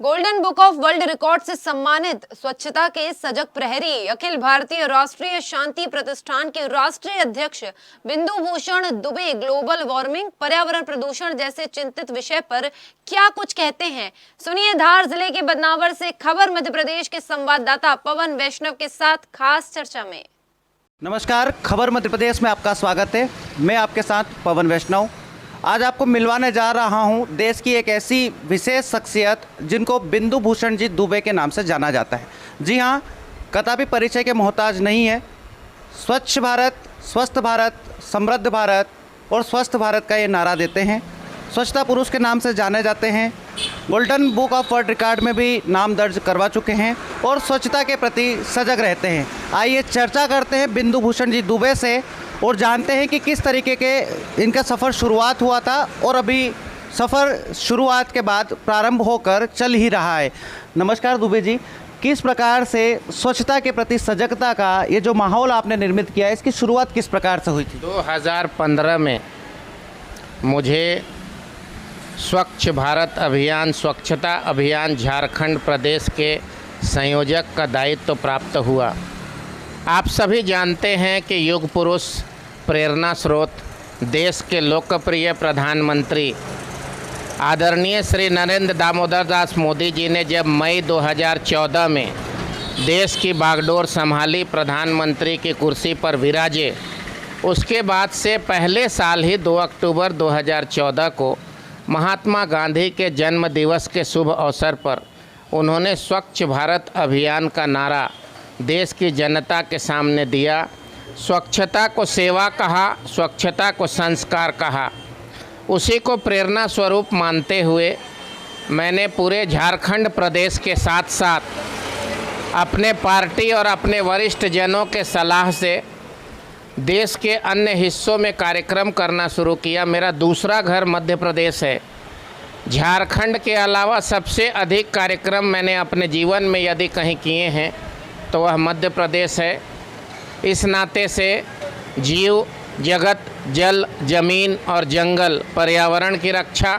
Golden book of world record से सम्मानित स्वच्छता के सजग प्रहरी अखिल भारतीय राष्ट्रीय शांति प्रतिष्ठान के राष्ट्रीय अध्यक्ष बिंदु भूषण दुबे ग्लोबल वार्मिंग, पर्यावरण प्रदूषण जैसे चिंतित विषय पर क्या कुछ कहते हैं। सुनिए धार जिले के बदनावर से खबर मध्य प्रदेश के संवाददाता पवन वैष्णव के साथ खास चर्चा में। नमस्कार, खबर मध्य प्रदेश में आपका स्वागत है। मैं आपके साथ पवन वैष्णव। आज आपको मिलवाने जा रहा हूं देश की एक ऐसी विशेष शख्सियत जिनको बिंदु भूषण जी दुबे के नाम से जाना जाता है। जी हां, कदापि परिचय के मोहताज नहीं है। स्वच्छ भारत, स्वस्थ भारत, समृद्ध भारत और स्वस्थ भारत का ये नारा देते हैं। स्वच्छता पुरुष के नाम से जाने जाते हैं। Golden book of world record में भी नाम दर्ज करवा चुके हैं और स्वच्छता के प्रति सजग रहते हैं। आइए चर्चा करते हैं बिंदु भूषण जी दुबे से और जानते हैं कि किस तरीके के इनका सफ़र शुरुआत हुआ था और अभी सफ़र शुरुआत के बाद प्रारंभ होकर चल ही रहा है। नमस्कार दुबे जी, किस प्रकार से स्वच्छता के प्रति सजगता का ये जो माहौल आपने निर्मित किया है, इसकी शुरुआत किस प्रकार से हुई थी? 2015 में मुझे स्वच्छ भारत अभियान, स्वच्छता अभियान झारखंड प्रदेश के संयोजक का दायित्व प्राप्त हुआ। आप सभी जानते हैं कि युग पुरुष, प्रेरणा स्रोत, देश के लोकप्रिय प्रधानमंत्री आदरणीय श्री नरेंद्र दामोदर दास मोदी जी ने जब मई 2014 में देश की बागडोर संभाली, प्रधानमंत्री की कुर्सी पर विराजे, उसके बाद से पहले साल ही 2 अक्टूबर 2014 को महात्मा गांधी के जन्म दिवस के शुभ अवसर पर उन्होंने स्वच्छ भारत अभियान का नारा देश की जनता के सामने दिया। स्वच्छता को सेवा कहा, स्वच्छता को संस्कार कहा। उसी को प्रेरणा स्वरूप मानते हुए मैंने पूरे झारखंड प्रदेश के साथ साथ अपने पार्टी और अपने वरिष्ठ जनों के सलाह से देश के अन्य हिस्सों में कार्यक्रम करना शुरू किया। मेरा दूसरा घर मध्य प्रदेश है। झारखंड के अलावा सबसे अधिक कार्यक्रम मैंने अपने जीवन में यदि कहीं किए हैं तो वह मध्य प्रदेश है। इस नाते से जीव जगत, जल, जमीन और जंगल, पर्यावरण की रक्षा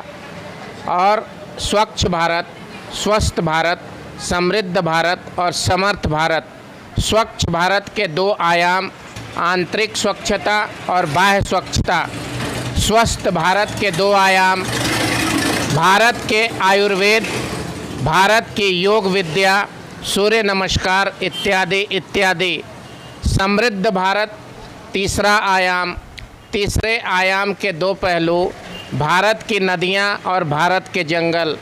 और स्वच्छ भारत, स्वस्थ भारत, समृद्ध भारत और समर्थ भारत, स्वच्छ भारत के 2 आयाम, आंतरिक स्वच्छता और बाह्य स्वच्छता, स्वस्थ भारत के 2 आयाम, भारत के आयुर्वेद, भारत की योग विद्या, सूर्य नमस्कार इत्यादि इत्यादि, समृद्ध भारत तीसरा आयाम, तीसरे आयाम के 2 पहलू, भारत की नदियां और भारत के जंगल,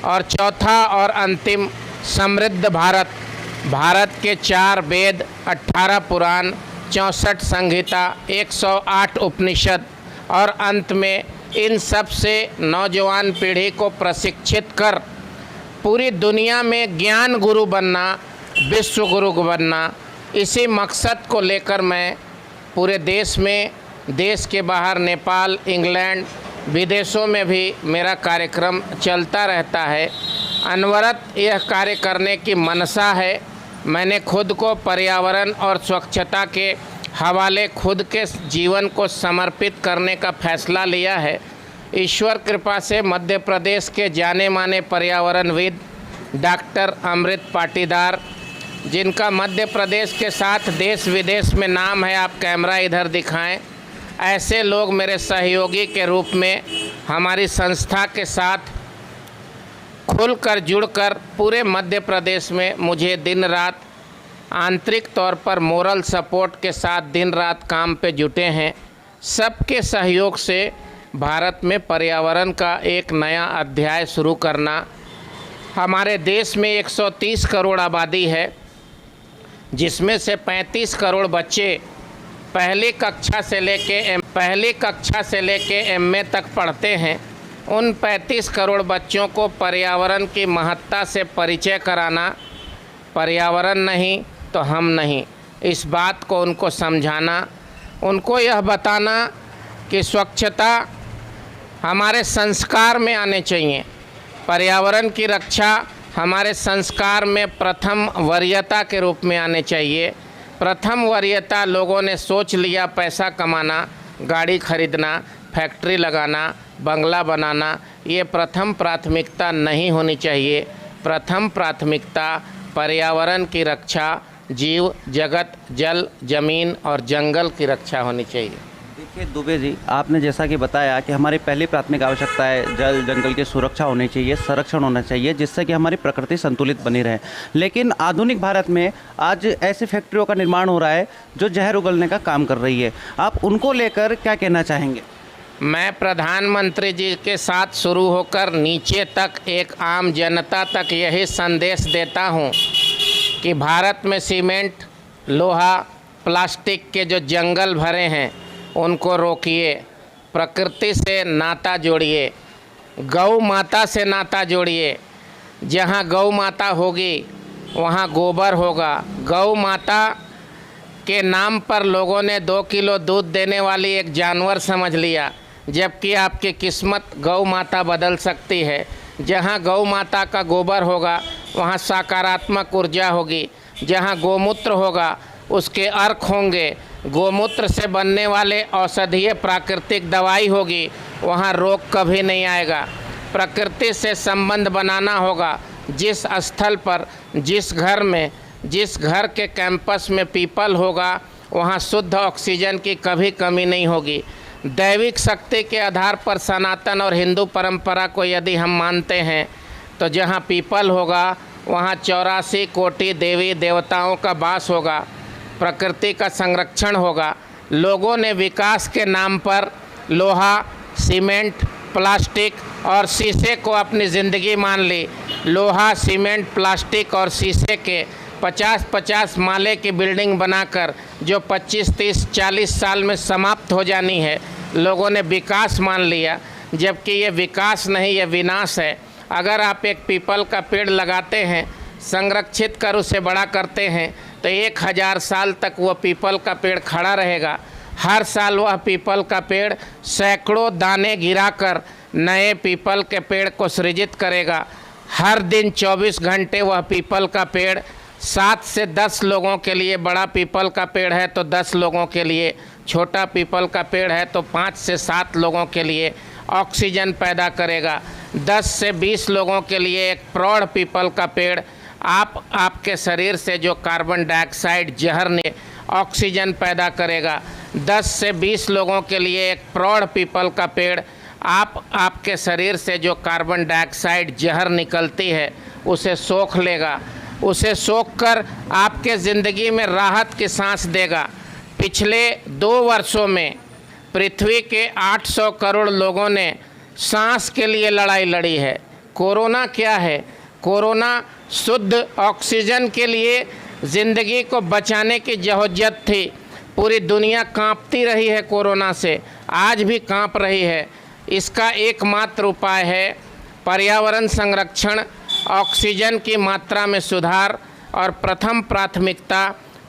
और चौथा और अंतिम समृद्ध भारत, भारत के 4 वेद, 18 पुराण, 64 संहिता, 108 उपनिषद और अंत में इन सब से नौजवान पीढ़ी को प्रशिक्षित कर पूरी दुनिया में ज्ञान गुरु बनना, विश्व गुरु बनना, इसी मकसद को लेकर मैं पूरे देश में, देश के बाहर नेपाल, इंग्लैंड, विदेशों में भी मेरा कार्यक्रम चलता रहता है। अनवरत यह कार्य करने की मनसा है। मैंने खुद को पर्यावरण और स्वच्छता के हवाले खुद के जीवन को समर्पित करने का फैसला लिया है। ईश्वर कृपा से मध्य प्रदेश के जाने माने पर्यावरणविद डॉक्टर अमृत पाटीदार, जिनका मध्य प्रदेश के साथ देश विदेश में नाम है, आप कैमरा इधर दिखाएं, ऐसे लोग मेरे सहयोगी के रूप में हमारी संस्था के साथ खुलकर जुड़कर पूरे मध्य प्रदेश में मुझे दिन रात आंतरिक तौर पर मोरल सपोर्ट के साथ दिन रात काम पे जुटे हैं। सबके सहयोग से भारत में पर्यावरण का एक नया अध्याय शुरू करना। हमारे देश में 130 करोड़ आबादी है, जिसमें से 35 करोड़ बच्चे पहली कक्षा से लेके एमए तक पढ़ते हैं। उन 35 करोड़ बच्चों को पर्यावरण की महत्ता से परिचय कराना, पर्यावरण नहीं तो हम नहीं, इस बात को उनको समझाना, उनको यह बताना कि स्वच्छता हमारे संस्कार में आने चाहिए। पर्यावरण की रक्षा हमारे संस्कार में प्रथम वरीयता के रूप में आने चाहिए। प्रथम वरीयता लोगों ने सोच लिया पैसा कमाना, गाड़ी खरीदना, फैक्ट्री लगाना, बंगला बनाना, ये प्रथम प्राथमिकता नहीं होनी चाहिए। प्रथम प्राथमिकता पर्यावरण की रक्षा, जीव जगत, जल, जमीन और जंगल की रक्षा होनी चाहिए। देखिए दुबे जी, आपने जैसा कि बताया कि हमारी पहली प्राथमिक आवश्यकता है जल जंगल की सुरक्षा होनी चाहिए, संरक्षण होना चाहिए, जिससे कि हमारी प्रकृति संतुलित बनी रहे। लेकिन आधुनिक भारत में आज ऐसी फैक्ट्रियों का निर्माण हो रहा है जो जहर उगलने का काम कर रही है। आप उनको लेकर क्या कहना चाहेंगे? मैं प्रधानमंत्री जी के साथ शुरू होकर नीचे तक एक आम जनता तक यही संदेश देता हूं कि भारत में सीमेंट, लोहा, प्लास्टिक के जो जंगल भरे हैं उनको रोकिए, प्रकृति से नाता जोड़िए, गौ माता से नाता जोड़िए। जहाँ गौ माता होगी वहाँ गोबर होगा। गौ माता के नाम पर लोगों ने 2 किलो दूध देने वाली एक जानवर समझ लिया, जबकि आपकी किस्मत गौ माता बदल सकती है। जहाँ गौ माता का गोबर होगा वहाँ सकारात्मक ऊर्जा होगी। जहाँ गौमूत्र होगा उसके अर्क होंगे। गौमूत्र से बनने वाले औषधीय प्राकृतिक दवाई होगी, वहाँ रोग कभी नहीं आएगा। प्रकृति से संबंध बनाना होगा। जिस स्थल पर, जिस घर में, जिस घर के कैंपस में पीपल होगा वहाँ शुद्ध ऑक्सीजन की कभी कमी नहीं होगी। दैविक शक्ति के आधार पर सनातन और हिंदू परंपरा को यदि हम मानते हैं तो जहाँ पीपल होगा वहाँ 84 कोटि देवी देवताओं का वास होगा, प्रकृति का संरक्षण होगा। लोगों ने विकास के नाम पर लोहा, सीमेंट, प्लास्टिक और शीशे को अपनी ज़िंदगी मान ली। लोहा, सीमेंट, प्लास्टिक और शीशे के 50-50 माले की बिल्डिंग बनाकर जो 25, 30, 40 साल में समाप्त हो जानी है, लोगों ने विकास मान लिया, जबकि ये विकास नहीं, ये विनाश है। अगर आप एक पीपल का पेड़ लगाते हैं, संरक्षित कर उसे बड़ा करते हैं तो 1000 साल तक वह पीपल का पेड़ खड़ा रहेगा। हर साल वह पीपल का पेड़ सैकड़ों दाने गिराकर नए पीपल के पेड़ को सृजित करेगा। हर दिन 24 घंटे वह पीपल का पेड़ 7 से 10 लोगों के लिए, बड़ा पीपल का पेड़ है तो 10 लोगों के लिए, छोटा पीपल का पेड़ है तो 5 से 7 लोगों के लिए ऑक्सीजन पैदा करेगा। 10 से 20 लोगों के लिए एक प्रौढ़ पीपल का पेड़ आपके शरीर से जो कार्बन डाइऑक्साइड जहर ने ऑक्सीजन पैदा करेगा। 10 से 20 लोगों के लिए एक प्रौढ़ पीपल का पेड़ आपके शरीर से जो कार्बन डाइऑक्साइड जहर निकलती है उसे सोख लेगा। उसे सोख कर आपके ज़िंदगी में राहत की सांस देगा। पिछले 2 वर्षों में पृथ्वी के 800 करोड़ लोगों ने सांस के लिए लड़ाई लड़ी है। कोरोना क्या है? कोरोना शुद्ध ऑक्सीजन के लिए ज़िंदगी को बचाने की जहूज़त थी। पूरी दुनिया कांपती रही है कोरोना से, आज भी कांप रही है। इसका एकमात्र उपाय है पर्यावरण संरक्षण, ऑक्सीजन की मात्रा में सुधार और प्रथम प्राथमिकता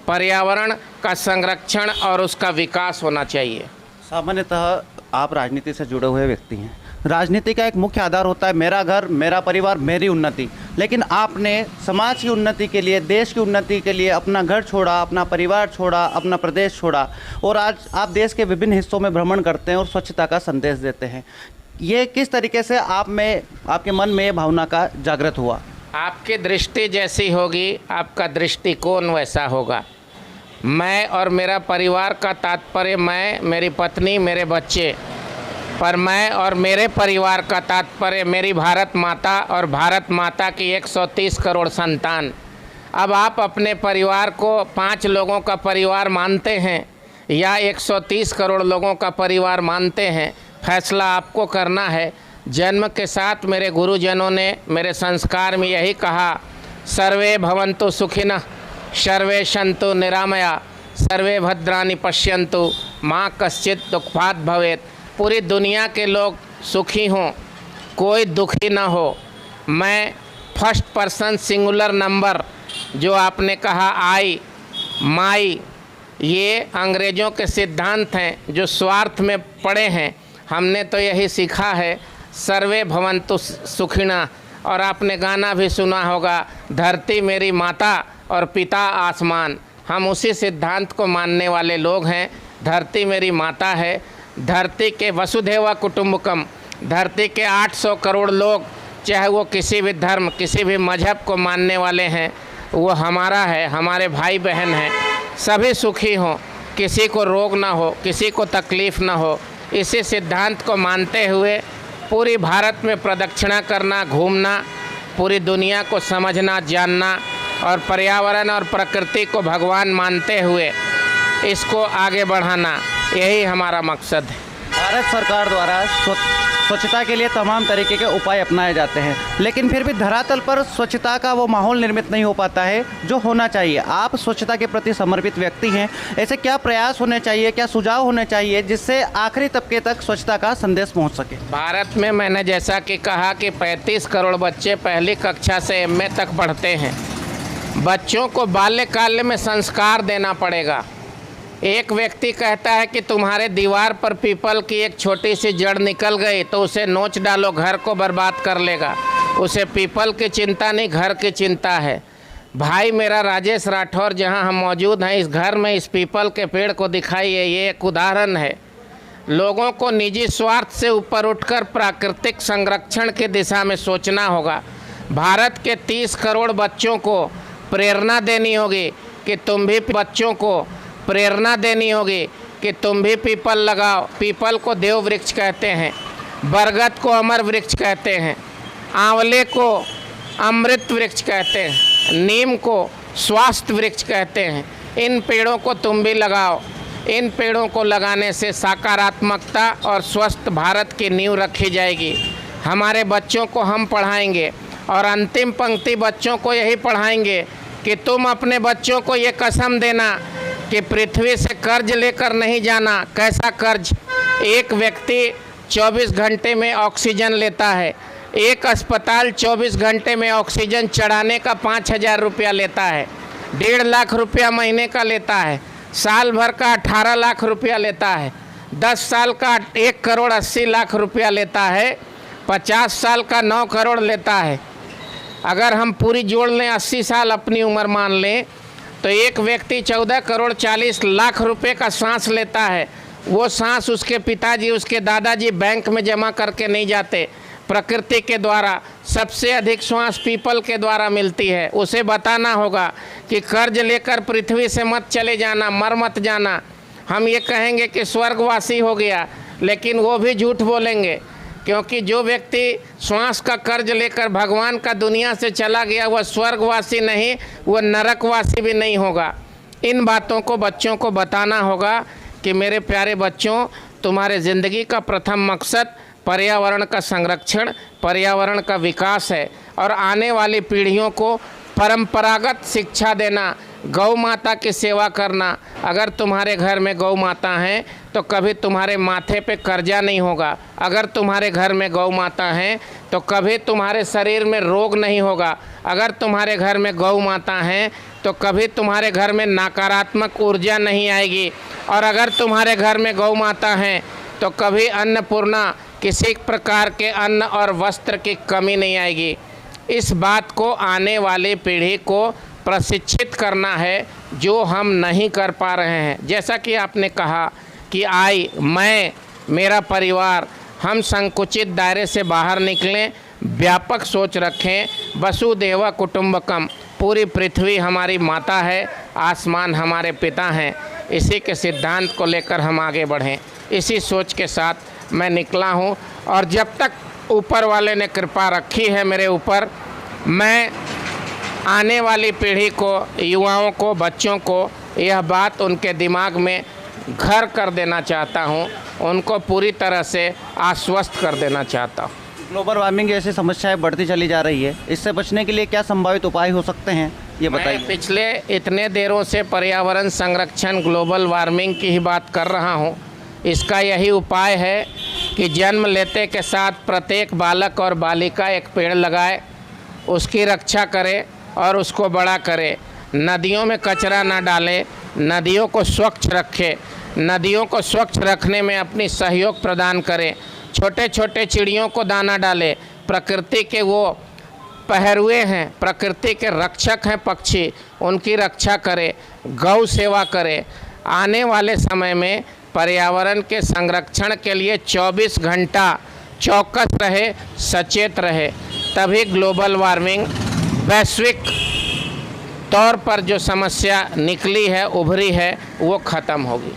पर्यावरण का संरक्षण और उसका विकास होना चाहिए। सामान्यतः आप राजनीति से जुड़े हुए व्यक्ति हैं। राजनीति का एक मुख्य आधार होता है मेरा घर, मेरा परिवार, मेरी उन्नति। लेकिन आपने समाज की उन्नति के लिए, देश की उन्नति के लिए अपना घर छोड़ा, अपना परिवार छोड़ा, अपना प्रदेश छोड़ा और आज आप देश के विभिन्न हिस्सों में भ्रमण करते हैं और स्वच्छता का संदेश देते हैं। ये किस तरीके से आपके मन में ये भावना का जागृत हुआ? आपकी दृष्टि जैसी होगी, आपका दृष्टिकोण वैसा होगा। मैं और मेरा परिवार का तात्पर्य मैं, मेरी पत्नी, मेरे बच्चे, पर मैं और मेरे परिवार का तात्पर्य मेरी भारत माता और भारत माता की 130 करोड़ संतान। अब आप अपने परिवार को 5 लोगों का परिवार मानते हैं या 130 करोड़ लोगों का परिवार मानते हैं, फैसला आपको करना है। जन्म के साथ मेरे गुरुजनों ने मेरे संस्कार में यही कहा, सर्वे भवन्तु सुखिनः, सर्वे सन्तु निरामया, सर्वे भद्राणि पश्यन्तु, माँ कश्चित् दुःखभाग् भवेत्। पूरी दुनिया के लोग सुखी हों, कोई दुखी ना हो। मैं फर्स्ट पर्सन सिंगुलर नंबर जो आपने कहा आई, माई, ये अंग्रेज़ों के सिद्धांत हैं जो स्वार्थ में पड़े हैं। हमने तो यही सीखा है, सर्वे भवन्तु सुखिनः। और आपने गाना भी सुना होगा, धरती मेरी माता और पिता आसमान। हम उसी सिद्धांत को मानने वाले लोग हैं। धरती मेरी माता है। धरती के वसुधैव कुटुंबकम, धरती के 800 करोड़ लोग चाहे वो किसी भी धर्म, किसी भी मजहब को मानने वाले हैं, वो हमारा है, हमारे भाई बहन हैं, सभी सुखी हों, किसी को रोग ना हो, किसी को तकलीफ़ ना हो। इसी सिद्धांत को मानते हुए पूरी भारत में प्रदक्षिणा करना, घूमना, पूरी दुनिया को समझना, जानना और पर्यावरण और प्रकृति को भगवान मानते हुए इसको आगे बढ़ाना, यही हमारा मकसद है। भारत सरकार द्वारा स्वच्छता के लिए तमाम तरीके के उपाय अपनाए जाते हैं, लेकिन फिर भी धरातल पर स्वच्छता का वो माहौल निर्मित नहीं हो पाता है जो होना चाहिए। आप स्वच्छता के प्रति समर्पित व्यक्ति हैं, ऐसे क्या प्रयास होने चाहिए, क्या सुझाव होने चाहिए जिससे आखिरी तबके तक स्वच्छता का संदेश पहुंच सके? भारत में मैंने जैसा कि कहा कि 35 करोड़ बच्चे पहली कक्षा से एमए तक पढ़ते हैं। बच्चों को बाल्यकाल में संस्कार देना पड़ेगा। एक व्यक्ति कहता है कि तुम्हारे दीवार पर पीपल की एक छोटी सी जड़ निकल गई तो उसे नोच डालो, घर को बर्बाद कर लेगा। उसे पीपल की चिंता नहीं, घर की चिंता है। भाई मेरा राजेश राठौर जहां हम मौजूद हैं, इस घर में इस पीपल के पेड़ को दिखाइए, ये एक उदाहरण है। लोगों को निजी स्वार्थ से ऊपर उठकर प्राकृतिक संरक्षण की दिशा में सोचना होगा। भारत के 30 करोड़ बच्चों को प्रेरणा देनी होगी कि तुम भी बच्चों को प्रेरणा देनी होगी कि तुम भी पीपल लगाओ। पीपल को देव वृक्ष कहते हैं, बरगद को अमर वृक्ष कहते हैं, आंवले को अमृत वृक्ष कहते हैं, नीम को स्वास्थ्य वृक्ष कहते हैं। इन पेड़ों को तुम भी लगाओ। इन पेड़ों को लगाने से सकारात्मकता और स्वस्थ भारत की नींव रखी जाएगी। हमारे बच्चों को हम पढ़ाएंगे और अंतिम पंक्ति बच्चों को यही पढ़ाएंगे कि तुम अपने बच्चों को ये कसम देना कि पृथ्वी से कर्ज लेकर नहीं जाना। कैसा कर्ज? एक व्यक्ति 24 घंटे में ऑक्सीजन लेता है, एक अस्पताल 24 घंटे में ऑक्सीजन चढ़ाने का 5,000 रुपया लेता है, 1.5 लाख रुपया महीने का लेता है, साल भर का 18 लाख रुपया लेता है, 10 साल का 1,80,00,000 रुपया लेता है, 50 साल का 9 करोड़ लेता है। अगर हम पूरी जोड़ लें, 80 साल अपनी उम्र मान लें, तो एक व्यक्ति 14,40,00,000 रुपए का सांस लेता है। वो सांस उसके पिताजी, उसके दादाजी बैंक में जमा करके नहीं जाते, प्रकृति के द्वारा सबसे अधिक श्वास पीपल के द्वारा मिलती है। उसे बताना होगा कि कर्ज लेकर पृथ्वी से मत चले जाना, मर मत जाना। हम ये कहेंगे कि स्वर्गवासी हो गया, लेकिन वो भी झूठ बोलेंगे, क्योंकि जो व्यक्ति श्वास का कर्ज लेकर भगवान का दुनिया से चला गया, वह स्वर्गवासी नहीं, वह नरकवासी भी नहीं होगा। इन बातों को बच्चों को बताना होगा कि मेरे प्यारे बच्चों, तुम्हारे ज़िंदगी का प्रथम मकसद पर्यावरण का संरक्षण, पर्यावरण का विकास है और आने वाली पीढ़ियों को परंपरागत शिक्षा देना, गौ माता की सेवा करना। अगर तुम्हारे घर में गौ माता हैं तो कभी तुम्हारे माथे पे कर्जा नहीं होगा। अगर तुम्हारे घर में गौ माता हैं तो कभी तुम्हारे शरीर में रोग नहीं होगा। अगर तुम्हारे घर में गौ माता हैं तो कभी तुम्हारे घर में नकारात्मक ऊर्जा नहीं आएगी। और अगर तुम्हारे घर में गौ माता हैं तो कभी अन्नपूर्णा, किसी प्रकार के अन्न और वस्त्र की कमी नहीं आएगी। इस बात को आने वाली पीढ़ी को प्रशिक्षित करना है, जो हम नहीं कर पा रहे हैं। जैसा कि आपने कहा कि मैं, मेरा परिवार, हम संकुचित दायरे से बाहर निकलें, व्यापक सोच रखें। वसुदेव कुटुंबकम, पूरी पृथ्वी हमारी माता है, आसमान हमारे पिता हैं। इसी के सिद्धांत को लेकर हम आगे बढ़ें। इसी सोच के साथ मैं निकला हूँ और जब तक ऊपर वाले ने कृपा रखी है मेरे ऊपर, मैं आने वाली पीढ़ी को, युवाओं को, बच्चों को यह बात उनके दिमाग में घर कर देना चाहता हूँ, उनको पूरी तरह से आश्वस्त कर देना चाहता हूँ। ग्लोबल वार्मिंग जैसी समस्याएं बढ़ती चली जा रही है, इससे बचने के लिए क्या संभावित उपाय हो सकते हैं, ये बताइए। मैं पिछले इतने देरों से पर्यावरण संरक्षण, ग्लोबल वार्मिंग की ही बात कर रहा हूँ। इसका यही उपाय है कि जन्म लेते के साथ प्रत्येक बालक और बालिका एक पेड़ लगाए, उसकी रक्षा करे और उसको बड़ा करे। नदियों में कचरा ना डाले, नदियों को स्वच्छ रखे, नदियों को स्वच्छ रखने में अपनी सहयोग प्रदान करें। छोटे छोटे चिड़ियों को दाना डाले, प्रकृति के वो पहरुए हैं, प्रकृति के रक्षक हैं पक्षी, उनकी रक्षा करे, गौ सेवा करे। आने वाले समय में पर्यावरण के संरक्षण के लिए 24 घंटा चौकस रहे, सचेत रहे। तभी ग्लोबल वार्मिंग वैश्विक तौर पर जो समस्या निकली है, उभरी है, वो ख़त्म होगी।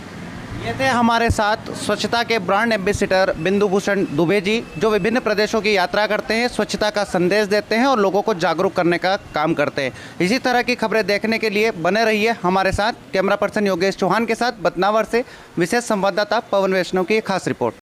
ये थे हमारे साथ स्वच्छता के ब्रांड एम्बेसडर बिंदु भूषण दुबे जी, जो विभिन्न प्रदेशों की यात्रा करते हैं, स्वच्छता का संदेश देते हैं और लोगों को जागरूक करने का काम करते हैं। इसी तरह की खबरें देखने के लिए बने रहिए हमारे साथ। कैमरा पर्सन योगेश चौहान के साथ बदनावर से विशेष संवाददाता पवन वैष्णव की खास रिपोर्ट।